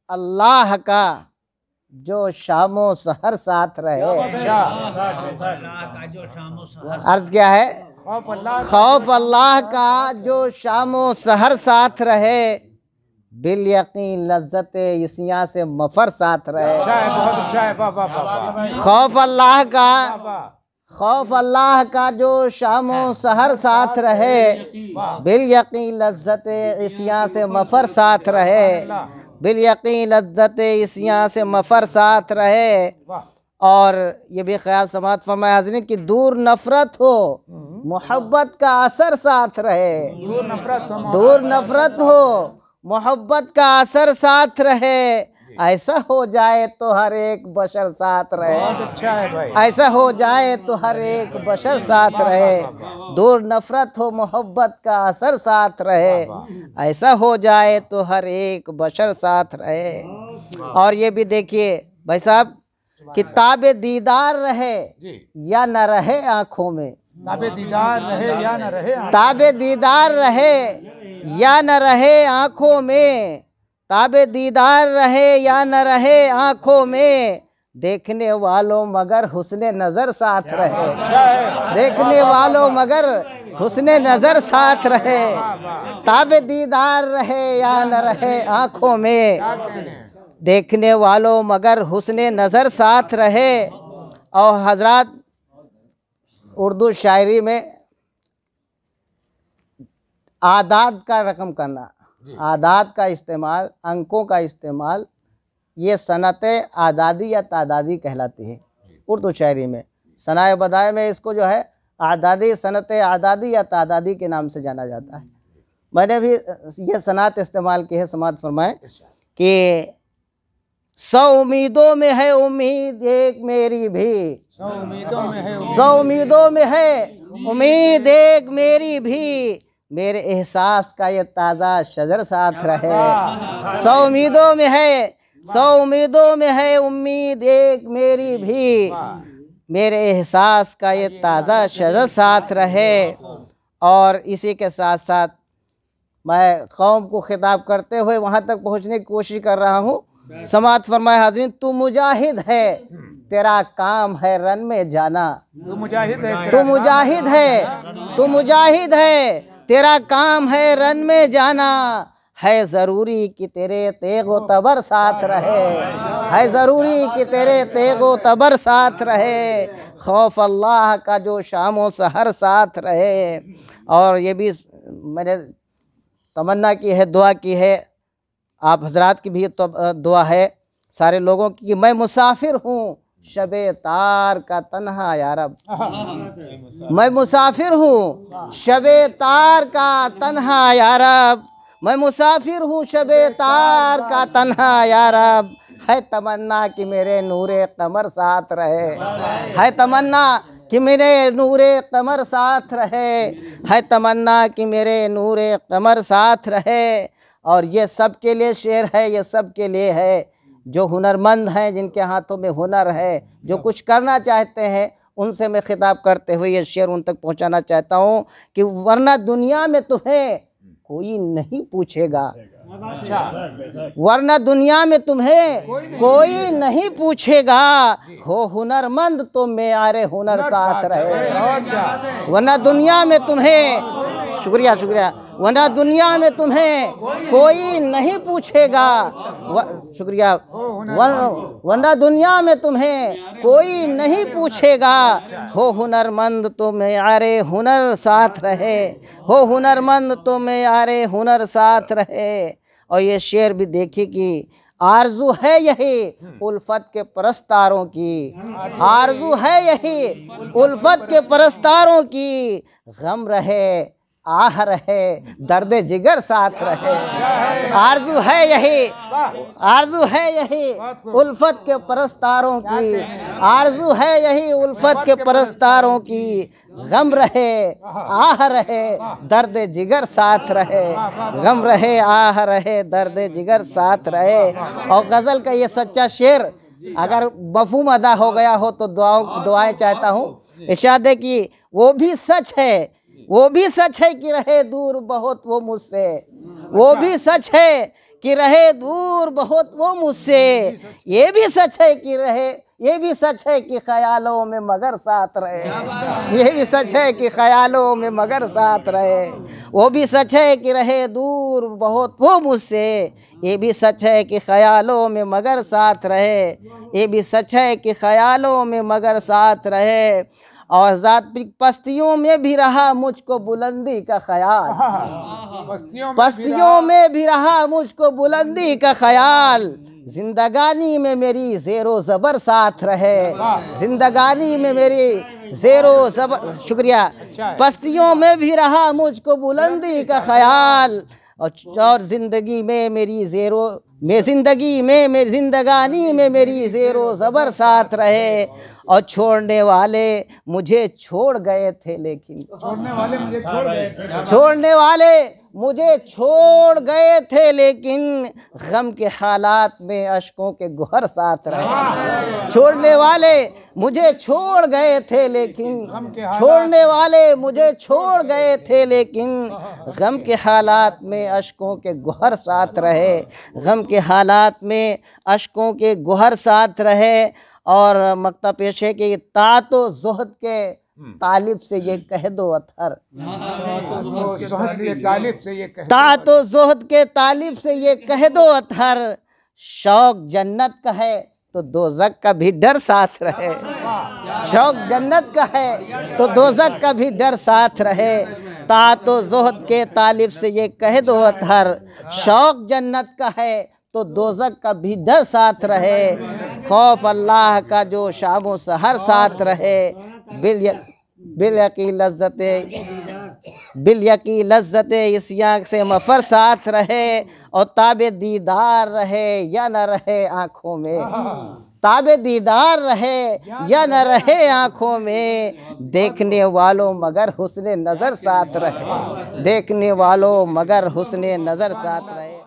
अल्लाह का जो शामो सहर साथ रहे। अर्ज क्या है? खौफ अल्लाह का जो शामो सहर साथ रहे, बिल यकीन लज्जत इसियां से मफर साथ रहे। खौफ अल्लाह का, खौफ अल्लाह का जो शामो सहर साथ रहे, बिल यकीन लज्जत इसियां से मफर साथ रहे, बिल यकीन लज्जत इसियां से मफर साथ रहे। और ये भी ख्याल समात फरमाया हाज़रीन कि दूर नफरत हो मोहब्बत का असर साथ रहे। दूर नफरत हो मोहब्बत का असर साथ रहे, ऐसा हो जाए तो हर एक बशर साथ रहे। ऐसा हो जाए तो हर एक बशर साथ रहे। दूर नफरत हो मोहब्बत का असर साथ रहे, ऐसा हो जाए तो हर एक बशर साथ रहे। और ये भी देखिए भाई साहब, किताबे दीदार रहे या न रहे आँखों में, ताबे दीदार रहे या न रहे, ताबे दीदार रहे या न रहे आँखों में, ताबे दीदार रहे या न रहे आँखों में, देखने वालों मगर हुस्ने नज़र साथ रहे। देखने वालों मगर हुस्ने नज़र साथ रहे, ताबे दीदार रहे या न रहे आँखों में, देखने वालों मगर हुस्ने नज़र साथ रहे। और हजरात उर्दू शायरी में आदाद का रकम करना, आदाद का इस्तेमाल, अंकों का इस्तेमाल, ये सनत आदादी या तादादी कहलाती है उर्दू शायरी में। सनाए बदाए में इसको जो है आदादी, सनत आदादी या तादादी के नाम से जाना जाता है। मैंने भी ये सनात इस्तेमाल की है। समात फरमाए कि 100 उम्मीदों में है उम्मीद एक मेरी भी, 100 उम्मीदों में है, 100 उम्मीदों में है उम्मीद एक मेरी भी, मेरे एहसास का ये ताज़ा शजर साथ रहे। 100 उम्मीदों में है, 100 उम्मीदों में है उम्मीद एक मेरी भी, मेरे एहसास का ये ताज़ा शजर साथ रहे। और इसी के साथ साथ मैं कौम को खिताब करते हुए वहाँ तक पहुँचने की कोशिश कर रहा हूँ। समात फरमाए हाज़रीन, तू मुजाहिद है तेरा काम है रन में जाना, तू मुजाहिद है, तू मुजाहिद है, तू मुजाहिद है तेरा काम है रन में जाना, है ज़रूरी कि तेरे तेगो तबर साथ रहे, है ज़रूरी कि तेरे तेगो तबर साथ रहे, खौफ अल्लाह का जो शामो सहर साथ रहे। और ये भी मैंने तमन्ना की है, दुआ की है, आप हजरात की भी तो दुआ है सारे लोगों की, कि मैं मुसाफिर हूँ शबे तार का तन्हा यारब, मैं मुसाफिर हूँ शबे तार का तन्हा यारब, मैं मुसाफिर हूँ शबे तार का तन्हा यारब, है तमन्ना कि मेरे नूरे कमर साथ रहे, है तमन्ना कि मेरे नूरे कमर साथ रहे, है तमन्ना कि मेरे नूरे कमर साथ रहे। और ये सब के लिए शेर है, ये सब के लिए है जो हुनरमंद हैं, जिनके हाथों में हुनर है, जो कुछ करना चाहते हैं, उनसे मैं खिताब करते हुए ये शेर उन तक पहुंचाना चाहता हूं कि वरना दुनिया में तुम्हें कोई नहीं पूछेगा, वरना दुनिया में तुम्हें कोई नहीं पूछेगा, हो हुनरमंद तो मेयारे हुनर साथ रहे। वरना दुनिया में तुम्हें, शुक्रिया शुक्रिया, वरना दुनिया में तुम्हें कोई नहीं पूछेगा, शुक्रिया, वरना दुनिया में तुम्हें कोई नहीं पूछेगा, हो हुनरमंद तो मेयारे हुनर साथ रहे, हो हुनरमंद तो मेयारे हुनर साथ रहे। और ये शेर भी देखिए कि आरज़ू है यही उल्फत के परस्तारों की, आरज़ू है यही उल्फत के परस्तारों की, गम रहे आह रहे दर्द जिगर साथ रहे। आरज़ू है यही, आरज़ू है यही उल्फत के परस्तारों की, आरज़ू है यही उल्फत के परस्तारों की, गम रहे आह रहे दर्द जिगर साथ रहे, गम रहे आह रहे दर्द जिगर साथ रहे। और गज़ल का ये सच्चा शेर अगर मफ़हूम अदा हो गया हो तो दुआएं चाहता हूँ। इरशाद है कि वो भी सच है, वो भी सच है कि रहे दूर बहुत वो मुझसे, वो भी सच है कि रहे दूर बहुत वो मुझसे, ये भी सच है कि रहे, ये भी सच है कि ख्यालों में मगर साथ रहे, ये भी सच है कि ख्यालों में मगर साथ रहे। वो भी सच है कि रहे दूर बहुत वो मुझसे, ये भी सच है कि ख्यालों में मगर साथ रहे, ये भी सच है कि ख्यालों में मगर साथ रहे। और ज़ात पस्तियों में भी रहा मुझको बुलंदी का ख्याल, पस्तियों में भी रहा मुझको बुलंदी का ख्याल। जिंदगानी में मेरी ज़ेरो ज़बर साथ रहे, जिंदगानी में मेरी ज़ेरो ज़बर, शुक्रिया। पस्तियों में भी रहा मुझको बुलंदी का ख्याल, और ज़िंदगी में मेरी ज़ेरो में ज़िंदगी में मेरी ज़िंदगानी में मेरी ज़ेरो ज़बर साथ रहे। और छोड़ने वाले मुझे छोड़ गए थे, लेकिन छोड़ने वाले मुझे छोड़ गए थे, छोड़ने वाले मुझे छोड़ गए थे, लेकिन गम के हालात में अश्कों के गुहर साथ रहे। छोड़ने वाले मुझे छोड़ गए थे, लेकिन छोड़ने वाले मुझे छोड़ गए थे, लेकिन गम के हालात में अश्कों के गुहर साथ रहे, गम के हालात में अश्कों के गुहर साथ रहे। और मक्ता पेश है कि तातो ज़ुहद के तालिब से ये कह दो अथर, तातो ज़ुहद के तालिब से ये कह दो अथर, शौक जन्नत का है तो दोज़ख का भी डर साथ रहे, शौक जन्नत का है तो दोज़ख का भी डर साथ रहे। तातो ज़ुहद के तालिब से ये कह दो अथर, शौक जन्नत का है तो दोज़ख का भी डर साथ रहे। खौफ अल्लाह का जो शामो सहर साथ रहे, बिल यकी लज्जत इस्याक से मफर साथ रहे। और ताबे दीदार रहे या न रहे आँखों में, ताबे दीदार रहे या न रहे आँखों में, देखने वालों मगर हुस्ने नज़र साथ रहे, देखने वालों मगर हुस्ने नज़र साथ रहे।